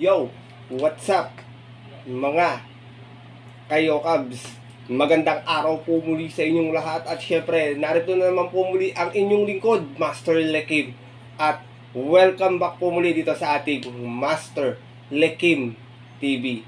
Yo, what's up mga kayo Cubs? Magandang araw po muli sa inyong lahat at syempre narito na naman po muli ang inyong lingkod, Master Lekim. At welcome back po muli dito sa ating Master Lekim TV.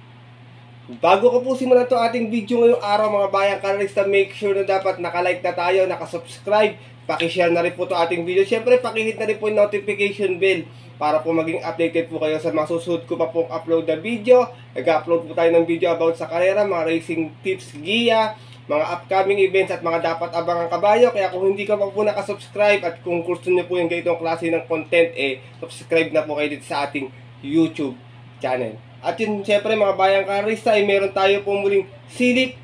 Bago ko po simulan to ating video ngayong araw mga bayang kanalista, make sure na dapat nakalike na tayo, nakasubscribe, pakishare na rin po to ating video. Syempre pakihit na rin po yung notification bell para po maging updated po kayo sa mga susunod ko pa pong upload na video. Nag-upload po tayo ng video about sa karera, mga racing tips, giya, mga upcoming events at mga dapat abangang kabayo. Kaya kung hindi ka pa po nakasubscribe at kung gusto niyo po yung ganitong klase ng content, subscribe na po kayo dito sa ating YouTube channel. At yun, siyempre mga bayang karista, meron tayo po muling silip,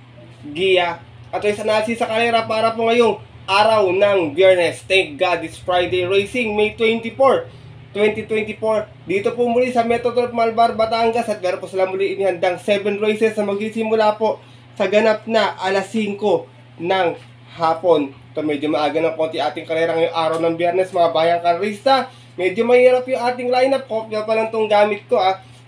giya, at race analysis sa karera para po ngayong araw ng Biyernes. Thank God it's Friday Racing, May 24, 2024. Dito po muli sa Metroturf Malbar, Batangas, at meron po sila muli inihandang 7 races na magsisimula po sa ganap na alas 5 ng hapon. Ito medyo maaga ng konti ating karera ngayong araw ng Biyernes mga bayang karista. Medyo mahirap yung ating lineup. Kopya pa lang itong gamit ko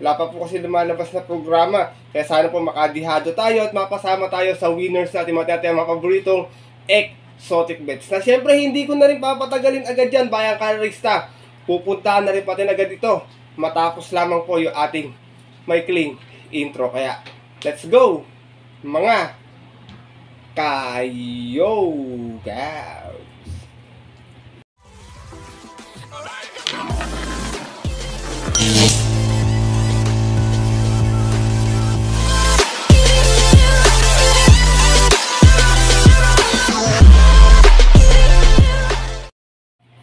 Wala pa po kasi lumalabas na programa. Kaya sana po makadihado tayo at mapasama tayo sa winners natin, mga paboritong exotic bets. Na syempre hindi ko na rin papatagalin agad yan bayang karista. Pupuntahan na rin pati agad ito matapos lamang po yung ating maikling intro. Kaya let's go mga kayo guys.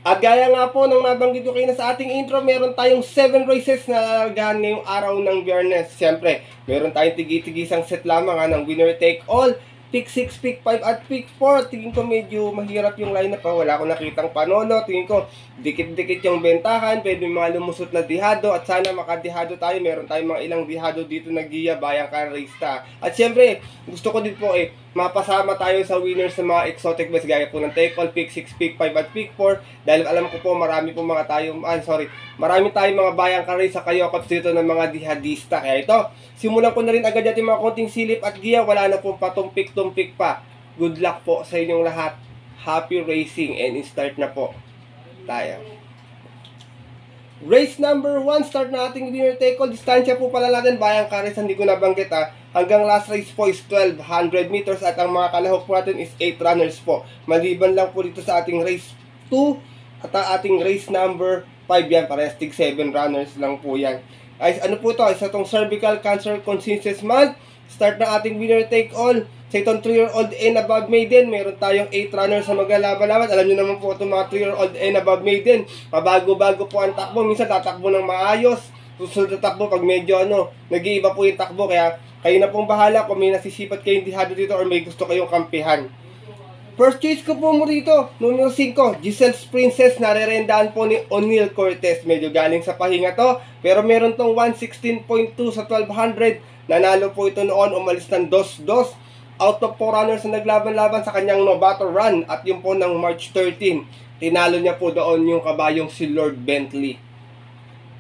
At gaya nga po nang nabanggit ko kayo na sa ating intro, meron tayong 7 races na lalagahan ngayong araw ng Biyernes. Siyempre, meron tayong tigi-tigisang set lamang ng winner take all, pick 6, pick 5 at pick 4. Tingin ko medyo mahirap yung lineup wala akong nakitang panolo. Tingin ko dikit-dikit yung bentahan, pwede mga lumusot na dihado at sana makadihado tayo. Meron tayong mga ilang dihado dito na giya bayang karista. At siyempre, gusto ko din po mapasama tayo sa winners sa mga exotic bets gaya po ng take all, pick 6, pick 5 at pick 4. Dahil alam ko po marami po mga marami tayong mga bayang karista kayo dito ng mga dihadista. Kaya ito, simulan ko na rin agad natin mga konting silip at giya. Wala na pong patumpik-tumpik pa. Good luck po sa inyong lahat. Happy racing and start na po tayo. Race number 1, start na ating winner take all. Distansya po pala natin bayang karista, hindi ko nabanggit hanggang last race po is 1200 meters at ang mga kalahok po natin is 8 runners po. Maliban lang po dito sa ating race 2 at ang ating race number 5 yan, parehas tig 7 runners lang po yan. Ay, ano po ito? Isa itong Cervical Cancer Consciousness Month. Start na ating winner take all. Sa itong 3-year-old and above maiden, meron tayong 8 runners na maglalaban-laban. Alam nyo naman po itong mga 3-year-old and above maiden, mabago-bago po ang takbo. Minsan tatakbo ng maayos, susunod na takbo pag medyo nag-iiba po yung takbo. Kaya kayo na pong bahala kung may nasisipat kayong dihado dito or may gusto kayong kampihan. First choice ko po mo dito, numero 5, Giselle's Princess, narerendaan po ni O'Neal Cortez. Medyo galing sa pahinga to, pero meron tong 116.2 sa 1200. Nanalo po ito noon, umalis ng 2-2. Out of 4 runners na naglaban-laban sa kanyang Novato Run. At yun po ng March 13, tinalo niya po doon yung kabayong si Lord Bentley.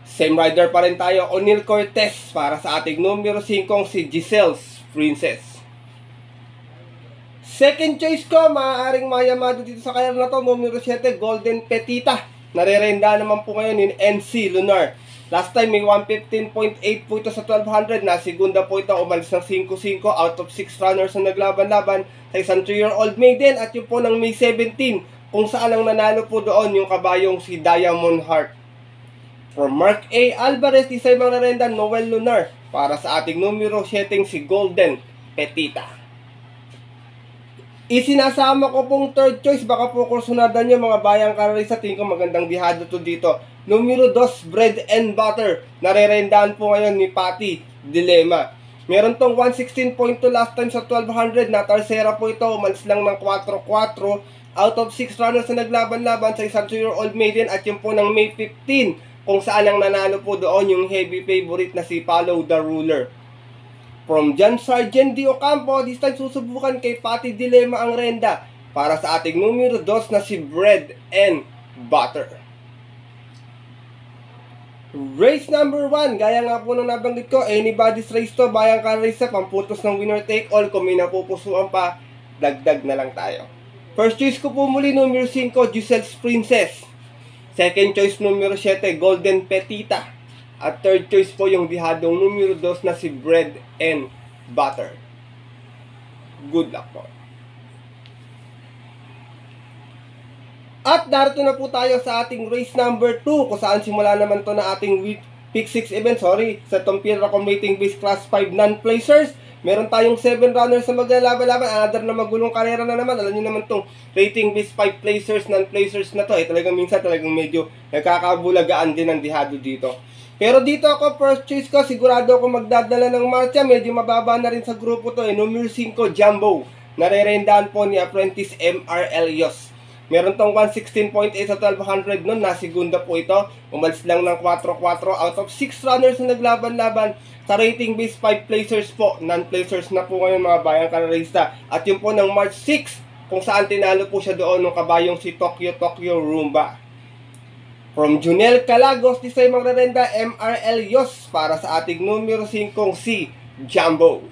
Same rider pa rin tayo, O'Neal Cortez, para sa ating numero 5, si Giselle's Princess. Second choice ko, maaaring mayamado dito sa kaya na to, numero 7, Golden Petita. Narerenda naman po ngayon in NC Lunar. Last time may 115.8 po ito sa 1200. Na segunda po ito, umalis ng 5-5 out of 6 runners na naglaban-laban sa isang 3-year-old maiden. At yun po ng May 17, kung saan ang nanalo po doon yung kabayong si Diamond Heart. For Mark A. Alvarez, isa yung mga narenda, Noel Lunar, para sa ating numero 7, si Golden Petita. Isinasama ko pong third choice, baka po kursunadan nyo mga bayang karalisa. Tingin ko magandang dihado to dito. Numero 2, Bread and Butter. Narerendaan po ngayon ni Patty Dilemma. Meron tong 116.2 last time sa 1200. Na tarsera po ito, umalis lang ng 4-4. Out of 6 runners na naglaban-laban sa isang 2-year-old maiden. At yun po ng May 15, kung saan ang nanalo po doon yung heavy favorite na si Follow the Ruler. From John Sargent D. Ocampo, this time susubukan kay Patty Dilemma ang renda para sa ating numero 2 na si Bread and Butter. Race number 1, gaya nga po nung nabanggit ko, anybody's race to, bayang ka race sa pamputos ng winner take all. Kung may napupusuan pa, dagdag na lang tayo. First choice ko po muli, numero 5, Giselle's Princess. Second choice, numero 7, Golden Petita. At third choice po yung bihadong numero 2 na si Bread and Butter. Good luck po. At narito na po tayo sa ating race number 2, kung saan simula naman to na ating Pick 6 event, sa Tompil Rating Base Class 5 non-placers. Meron tayong 7 runners na maglalaban-laban, another na magulong karera na naman. Alam nyo naman tong rating base 5 placers, non-placers na to, talagang minsan talagang medyo nagkakabulagaan din ang dihado dito. Pero dito ako, first choice ko, sigurado ako magdadala ng marcha, medyo mababa na rin sa grupo to, numero 5, Jumbo. Narerendahan po ni Apprentice MR Elios. Meron tong 116.8 sa 1200 nun, nasigunda po ito. Umalis lang ng 4-4 out of 6 runners na naglaban-laban sa rating base 5 placers po. Non-placers na po ngayon mga bayang karerista. At yun po ng March 6, kung saan tinalo po siya doon ng kabayong si Tokyo Rumba. From Junel Calagos, di sa'yo magrerenda, MR Elios para sa ating numero 5, si Jumbo.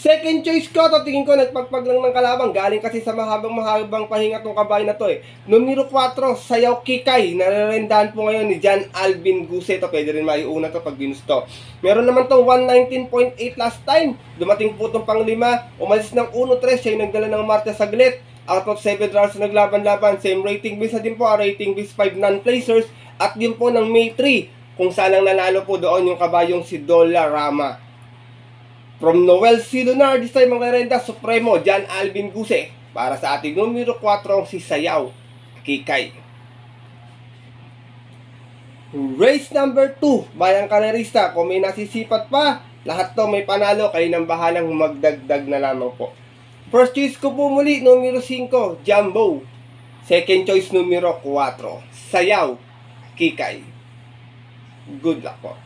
Second choice ko, to tingin ko nagpagpag lang ng kalabang. Galing kasi sa mahabang pahinga tong kabayo na to eh. Numero 4, Sayaw Kikay. Nararendahan po ngayon ni John Alvin Guse. Ito pwede rin maiuna to pag ginusto. Meron naman tong 119.8 last time. Dumating po tong pang 5. Umalis ng 1-3. Siya yung nagdala ng Marta Saglit. Out of 7 rounds na naglaban-laban. Same rating base na din po. Rating base 5 non-placers. At din po ng May 3. Kung saan ang nanalo po doon yung kabayong si Dola Rama. From Noel C. Lunar, this time magrerenda, Supremo, John Alvin Guse. Para sa ating numero 4, si Sayaw Kikay. Race number 2, bayang karerista. Kung may nasisipat pa, lahat to may panalo. Kayo nang bahalang magdagdag na lamang po. First choice ko po muli, numero 5, Jumbo. Second choice, numero 4, Sayaw Kikay. Good luck po.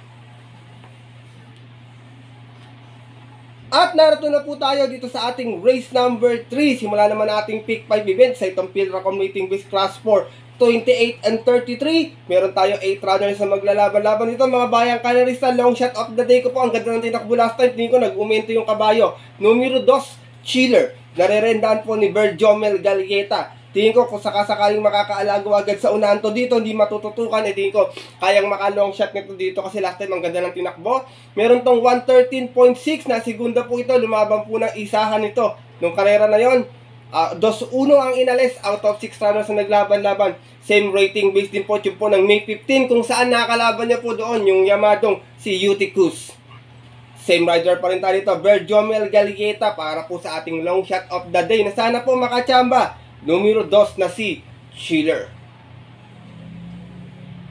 At narito na po tayo dito sa ating race number 3. Simula naman ating Pick 5 event sa itong Pilra Rating Base Class 4, 28 and 33. Meron tayo 8 runners na maglalaban-laban dito. Mga bayang karerista, long shot of the day ko po. Ang ganda ng tinakbo last time. Tingin ko nag-umento yung kabayo. Numero 2, Chiller. Narerendahan po ni Berjomel Gallieta. Tingin ko kung sakasakaling makakaalago agad sa unahan to dito, hindi matututukan. Tingin ko kayang makalong shot nito dito kasi last time ang ganda ng tinakbo. Meron tong 113.6 na segunda po ito. Lumaban po ng isahan nito. Nung karera na yon, 2-1 ang inalis out of 6 runners na naglaban-laban. Same rating base din po yung po ng May 15 kung saan nakalaban niya po doon yung yamadong si Uticus. Same rider pa rin tayo dito, Berjomel Gallieta para po sa ating long shot of the day na sana po makachamba. Numero 2 na si Chiller.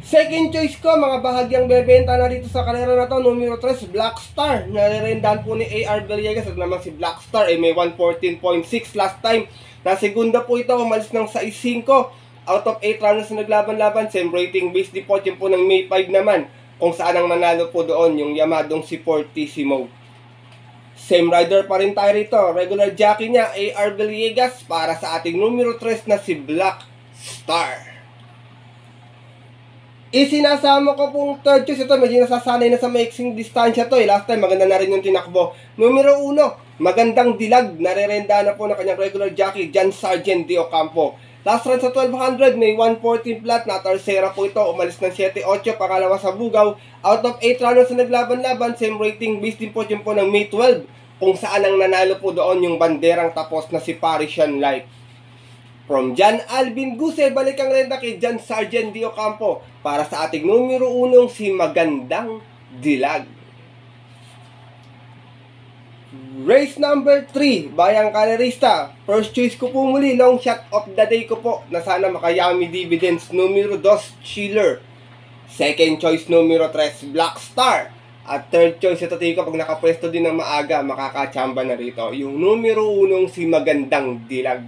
Second choice ko, mga bahagyang bebenta na dito sa karera na to, numero 3, Black Star. Narirendahan po ni AR Villegas at naman si Black Star ay may 114.6 last time. Na segunda po ito, umalis ng 6-5 out of 8 runners na naglaban-laban. Same rating base din po yung po ng May 5 naman. Kung saan ang nanalo po doon yung yamadong si Fortissimo. Same rider pa rin tayo rito. Regular jockey niya, AR Villegas para sa ating numero 3 na si Black Star. Isinasama ko pong third choice. Ito, medyo nasasanay na sa maiksing distansya to. Last time, maganda na rin yung tinakbo. Numero 1, magandang dilag. Narerenda na po ng kanyang regular jockey, John Sargent de Ocampo. Last run sa 1200, may 114 flat na tercera po ito. Umalis ng 7-8, pangalawa sa Bugaw. Out of 8 runners na naglaban-laban, same rating base din po yung po ng May 12. Kung saan ang nanalo po doon yung banderang tapos na si Parisian Life. From John Alvin Guse, balik ang renda kay John Sargent de Ocampo para sa ating numero 1, si Magandang Dilag. Race number 3, bayang karerista. First choice ko po muli, long shot of the day ko po na sana makayami dividends. Numero 2, Chiller. Second choice, numero 3, Black Star. At third choice, ito tingin ko pag nakapwesto din ng maaga, makakachamba na rito. Yung numero 1, si Magandang Dilag.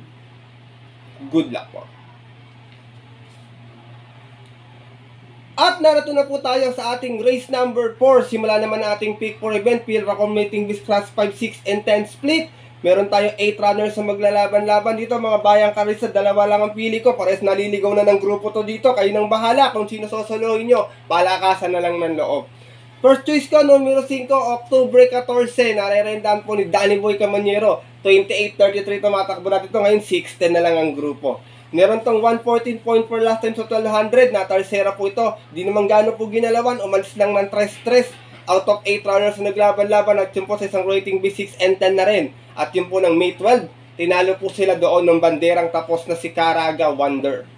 Good luck po. At narito na po tayo sa ating race number 4. Simula naman ating Pick 4 event, Pilra Rating Base Class 5, 6, and 10 split. Meron tayong 8 runners na maglalaban-laban dito mga bayang karista. Dalawa lang ang pili ko. Pares naliligaw na ng grupo to dito. Kayo nang bahala kung sino sosolohin nyo. Palakasan na lang ng loob. First choice ko, numero 5, October 14. Narerendahan po ni Danny Boy Camaniero. 28-33 tumatakbo natin ito. Ngayon 6-10 na lang ang grupo. Meron tong 114.4 last time sa 1200. Natarsera po ito. Di naman gano'n po ginalawan. Umalis lang ng 3-3. Out of 8 runners na naglaban-laban at yun po sa isang rating B6 and 10 na rin. At yun po ng May 12, tinalo po sila doon ng banderang tapos na si Caraga Wonder.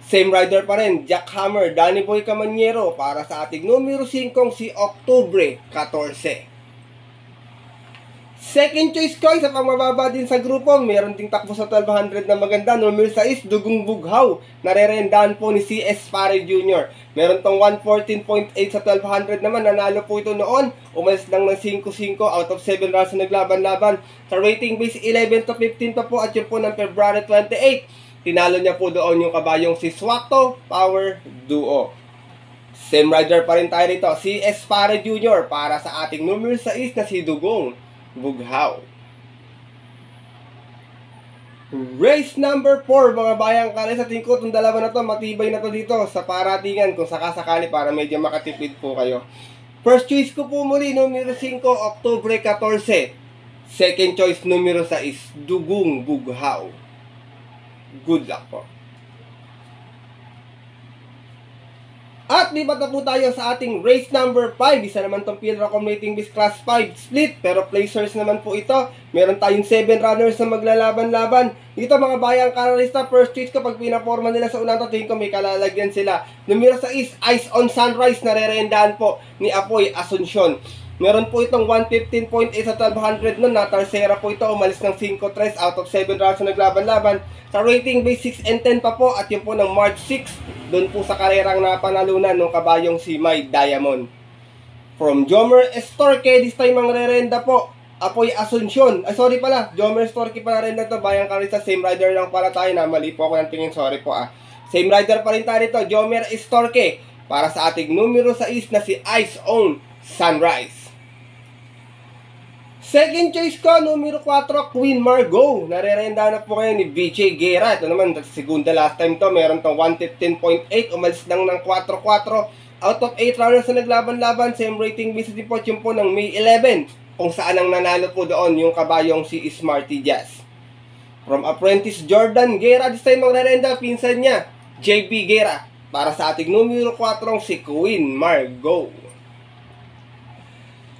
Same rider pa rin, Jack Hammer, Danny Boy Camaniero para sa ating numero 5 si October 14. Second choice ko, isa pang mababa din sa grupo, meron ding takbo sa 1200 na maganda, numero 6, Dugong Bughaw, narerendahan po ni CS Pare Jr. Meron tong 114.8 sa 1200 naman, nanalo po ito noon, umalis lang ng 5-5 out of 7 rounds na naglaban-laban. Sa rating base 11 to 15 pa po at yun po ng February 28, tinalo niya po doon yung kabayong si Swakto Power Duo. Same rider pa rin tayo rito, CS Pare Jr. para sa ating numero 6 na si Dugong Bughaw. Race number 4 mga bayang kare, sa tingin ko itong dalawa na to matibay na to dito sa paratingan kung sakasakali para medyo makatipid po kayo. First choice ko po muli numero 5 October 14. Second choice numero 6 Dugong Bughaw. Good luck po. At lipat na po tayo sa ating race number 5. Isa naman itong Pilra Accommodating Base Class 5 split. Pero placers naman po ito. Meron tayong 7 runners na maglalaban-laban. Dito mga bayang karalista, first choice kapag pinaporma nila sa unang tingin ko may kalalagyan sila. Numero 6, Ice on Sunrise. Narerendahan po ni Apoy Asuncion. Meron po itong 115.8 sa 1200 nun. Natarsera po ito. Umalis ng 5-3 out of 7 rounds na naglaban-laban. Sa rating base 6 and 10 pa po. At yun po ng March 6. Doon po sa karerang napanalunan ng kabayong si May Diamond. From Jomer Estorque, this time ang rerenda po, Apoy Asuncion. Ay, sorry pala, Jomer Estorque pala rin na to. Bayang karista, same rider lang pala tayo na. Mali po ako ng tingin, sorry po ah. Same rider pa rin tayo rito, Jomer Estorque. Para sa ating numero 6 na si Ice on Sunrise. Second choice ko, numero 4, Queen Margot. Narerenda na po kayo ni BJ Guerra. Ito naman, segunda last time to. Meron tong 115.8. Umalis lang ng 4-4. Out of 8 runners na naglaban-laban. Same rating base po yung po ng May 11. Kung saan ang nanalo po doon yung kabayong si Smarty Jazz. From Apprentice Jordan Guerra, this time ang narerenda, pinsan niya, JP Guerra. Para sa ating numero 4, si Queen Margot.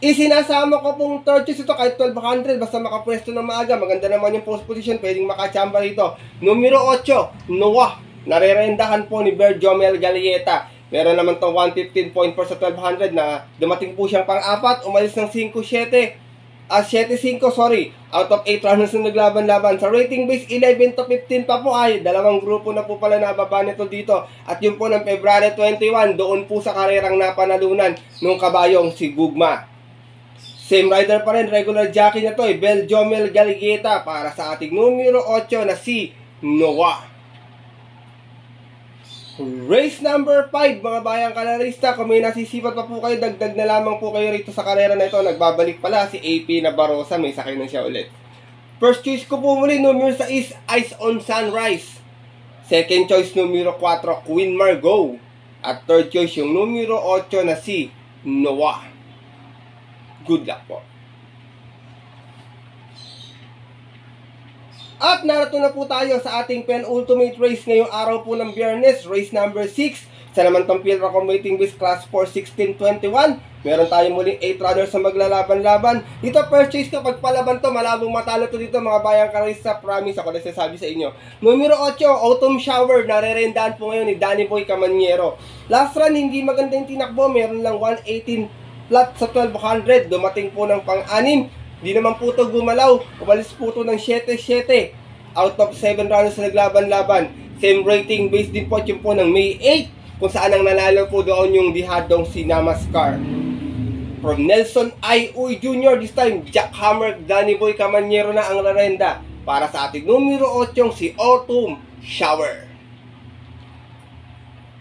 Isinasama ko pong third choice ito kahit 1200 basta makapwesto ng maaga. Maganda naman yung post position, pwedeng makachamba rito. Numero 8, Noah. Narerendahan po ni Ber Jomel Galieta. Meron naman itong 115.4 sa 1200 na dumating po siyang pang-4. Umalis ng 5-7. 7-5, sorry. Out of 8 runners na naglaban-laban. Sa rating base 11 to 15 pa po ay dalawang grupo na po pala nababa nito dito. At yun po ng February 21, doon po sa karerang napanalunan nung kabayong si Gugma. Same rider pa rin, regular jockey na to eh, Bel Jomel Galieta para sa ating numero 8 na si Noah. Race number 5 mga bayang kalarista, kung may nasisipat pa po kayo, dagdag na lamang po kayo rito sa karera na ito. Nagbabalik pala si AP na Barosa, may sakay na siya ulit. First choice ko po muli, numero 6, Ice on Sunrise. Second choice, numero 4, Queen Margot. At third choice, yung numero 8 na si Noah. Good luck po. At narito na po tayo sa ating penultimate race ngayong araw po ng Biyernes, race number 6. Sa naman tong Pilra Accommodating Base Class 4 1621. Meron tayong muling 8 runners na maglalaban-laban. Dito first choice ko, pagpalaban to, malabong matalo to dito mga bayang karista. Promise ako na sinasabi sa inyo. Numero 8, Autumn Shower. Narerendaan po ngayon ni Danny Boy Camaniero. Last run, hindi maganda yung tinakbo. Meron lang 118 flat sa 1200, dumating po ng pang-6. Di naman po ito gumalaw. Umalis po ito ng 7-7. Out of 7 runners na naglaban-laban. Same rating base din po yung po ng May 8. Kung saan ang nanalo po doon yung dihadong si Namaskar. From Nelson I. Uy Jr. This time, Jack Hammer, Danny Boy Camaniero na ang rarenda. Para sa ating numero 8 si Autumn Shower.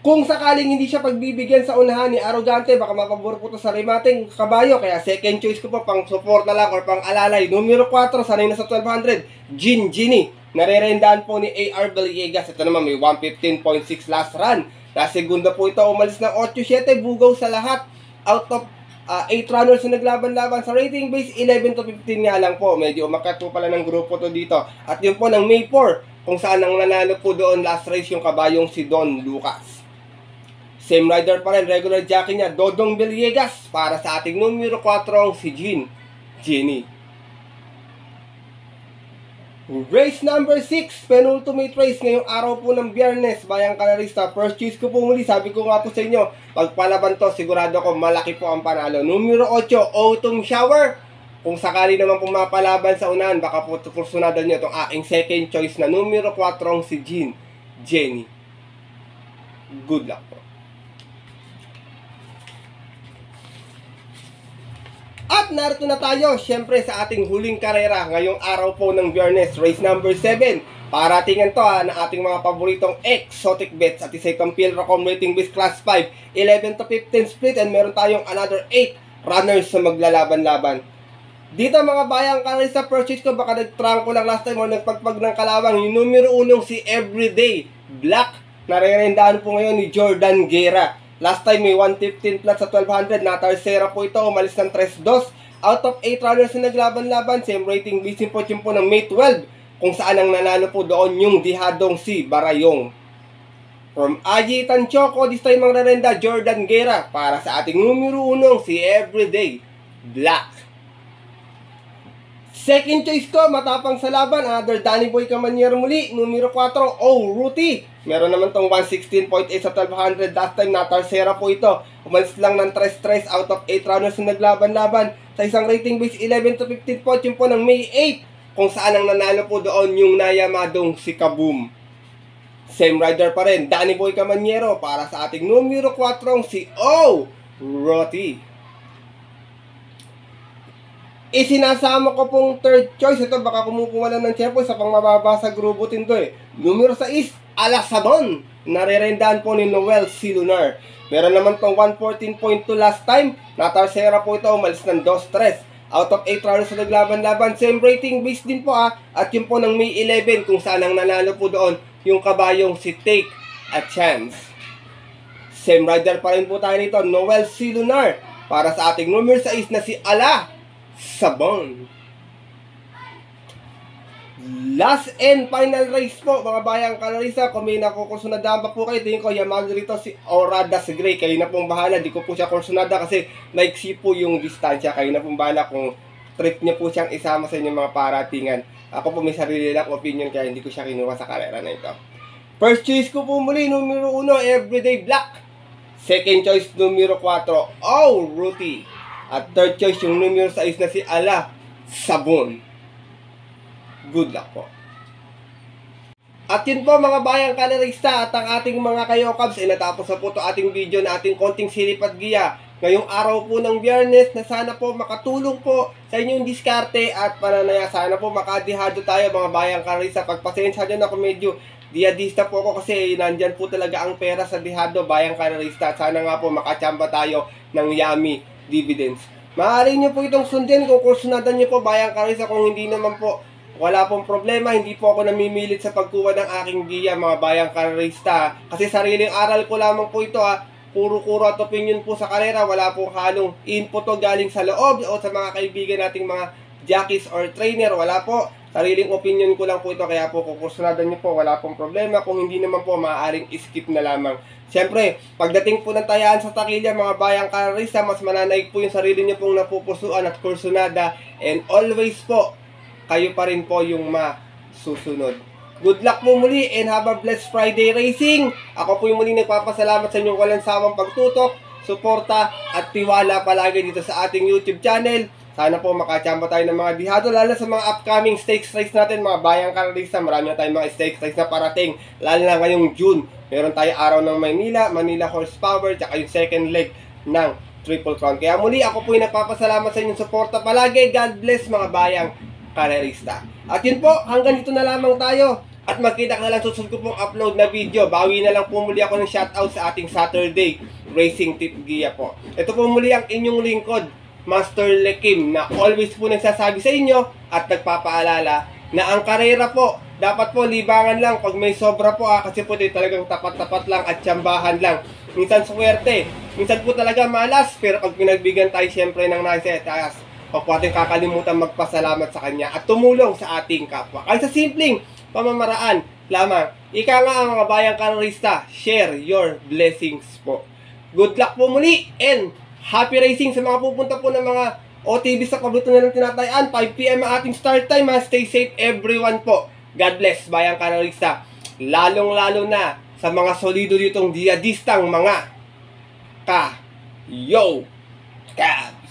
Kung sakaling hindi siya pagbibigyan sa unahan ni Arrogante, baka mapabor po to sa remating kabayo. Kaya second choice ko po, pang support na lang or pang alalay. Numero 4, sanay na sa 1200, Genie. Narerendaan po ni AR Villegas. Ito naman may 115.6 last run. Last segunda po ito, umalis ng 8-7, bugaw sa lahat. Out of 8 runners na naglaban-laban sa rating base, 11 to 15 nga lang po. Medyo umakat po pala ng grupo to dito. At yun po ng May 4, kung saan ang nanalo po doon last race yung kabayong si Don Lucas. Same rider pa rin, regular jockey niya, Dodong Villegas, para sa ating numero 4, si Genie. Race number 6, penultimate race ngayong araw po ng Biyernes, bayang kalarista. First choice ko po muli, sabi ko nga po sa inyo, pagpalaban to, sigurado ko malaki po ang panalo. Numero 8, Autumn Shower. Kung sakali naman pumapalaban sa unahan, baka po kursunadan nyo itong aking second choice na numero 4, si Genie. Good luck po. At narito na tayo, syempre sa ating huling karera ngayong araw po ng Biyernes, race number 7. Paratingan to ng ating mga paboritong exotic bets at isa itong Pilracom rating base class 5, 11 to 15 split, and meron tayong another 8 runners na maglalaban-laban. Dito mga bayang karera, purchase ko, baka nagtrangko lang last time o nagpagpag ng kalawang, yung numero 1 si Everyday Black, narerendaan po ngayon ni Jordan Guerra. Last time may 115 plus sa 1200, natarsera po ito, umalis ng 3-2. Out of 8 runners na naglaban-laban, same rating base po ng May 12, kung saan ang nanalo po doon yung dihadong si Barayong. From Aji Tanchoco, this time ang rerenda, Jordan Guerra, para sa ating numero 1, si Everyday Black. Second choice ko, matapang sa laban, another Danny Boy Camanier muli, numero 4, Ruti. Meron naman tong 116.8 sa 1200, last time natarsera po ito. Umalis lang ng 3-3 out of 8 runners na naglaban-laban sa isang rating base 11 to 15 po, yun po ng May 8, kung saan ang nanalo po doon yung nayamadong si Kaboom. Same rider pa rin, Danny Boy Camaniero, para sa ating numero 4, si Ruti. Isinasama ko pong third choice. Ito baka kumukuha lang ng tempo sa pang mababa sa grupo din to eh. Numero 6, Alasabon. Narerendaan po ni Noel C. Lunar. Meron naman tong 114.2 last time. Natarsera po ito, umalis ng 2-3. Out of 8 runners na naglaban-laban. Same rating base din po At yun po ng May 11, kung saan ang nanalo po doon yung kabayong si Take a Chance. Same rider pa rin po tayo nito, Noel C. Lunar, para sa ating numero 6 na si Alasabon. Last and final race po mga bayang kalarisa. Kung may nakukursunadahan pa po kayo, tingin ko Yamago rito si Oradas Gray. Kayo na pong bahala, di ko po siya kursunada kasi maiksi po yung distansya. Kayo na pong bahala kung trip niyo po siyang isama sa inyong mga paratingan. Ako po may sarili lang opinion, kaya hindi ko siya kinuha sa karera na ito. First choice ko po muli, numero 1, Everyday Black. Second choice, numero 4, Ruti. At third choice, yung numero 6 na si Alasabon. Good luck po. At yun po mga bayang kalarista, at ang ating mga kayokabs ay natapos na po ito ating video na ating konting silip at giya ngayong araw po ng Biyernes, na sana po makatulong po sa inyong diskarte at pananaya. Sana po makadihado tayo mga bayang kalarista. Pagpasensya nyo na kung medyo diadista po ako kasi nandyan po talaga ang pera sa dihado bayang kalarista. Sana nga po makachamba tayo ng yummy dividends. Maaari nyo po itong sundin kung kursunadan nyo po bayang kalarista. Kung hindi naman po, wala pong problema, hindi po ako namimilit sa pagkuha ng aking giya mga bayang karerista. Kasi sariling aral ko lamang po ito Puro-kuro at opinion po sa karera. Wala pong halong input o galing sa loob o sa mga kaibigan nating mga jockeys or trainer. Wala po. Sariling opinion ko lang po ito. Kaya po kukursunadan nyo po, wala pong problema. Kung hindi naman po, maaaring skip na lamang. Siyempre, pagdating po ng tayaan sa takilya mga bayang karerista, mas mananaig po yung sarili nyo pong napupusuan at kursunada. And always po, kayo pa rin po yung masusunod. Good luck po muli and have a blessed Friday racing. Ako po yung muli nagpapasalamat sa inyong walang sawang pagtutok, suporta at tiwala palagi dito sa ating YouTube channel. Sana po makachamba tayo ng mga dihado, lalo sa mga upcoming stakes race natin mga bayang karerista. Marami na tayong mga stakes race na parating, lalo na ngayong June. Meron tayo araw ng Manila Horsepower, tsaka yung second leg ng Triple Crown. Kaya muli ako po yung nagpapasalamat sa inyong suporta palagi. God bless mga bayang karerista. At yun po, hanggang dito na lamang tayo. At magkita ka na lang susunod ko pong upload na video. Bawi na lang po muli ako ng shoutout sa ating Saturday Racing Tip Gia po. Ito po muli ang inyong lingkod, Master Lekim, na always po nagsasabi sa inyo at nagpapaalala na ang karera po, dapat po libangan lang pag may sobra po kasi po talagang tapat-tapat lang at tsambahan lang. Minsan swerte, minsan po talaga malas, pero pag pinagbigyan tayo siyempre ng nasa taas, huwag po ating kakalimutan magpasalamat sa kanya at tumulong sa ating kapwa. Ay sa simpleng pamamaraan lamang. Ika nga ang mga bayang karerista, share your blessings po. Good luck po muli and happy racing sa mga pupunta po ng mga OTV sa kabuto na ng tinatayaan. 5 PM ang ating start time. Stay safe everyone po. God bless bayang karerista. Lalong-lalo na sa mga solido ditong diadistang mga ka-yo! Ka!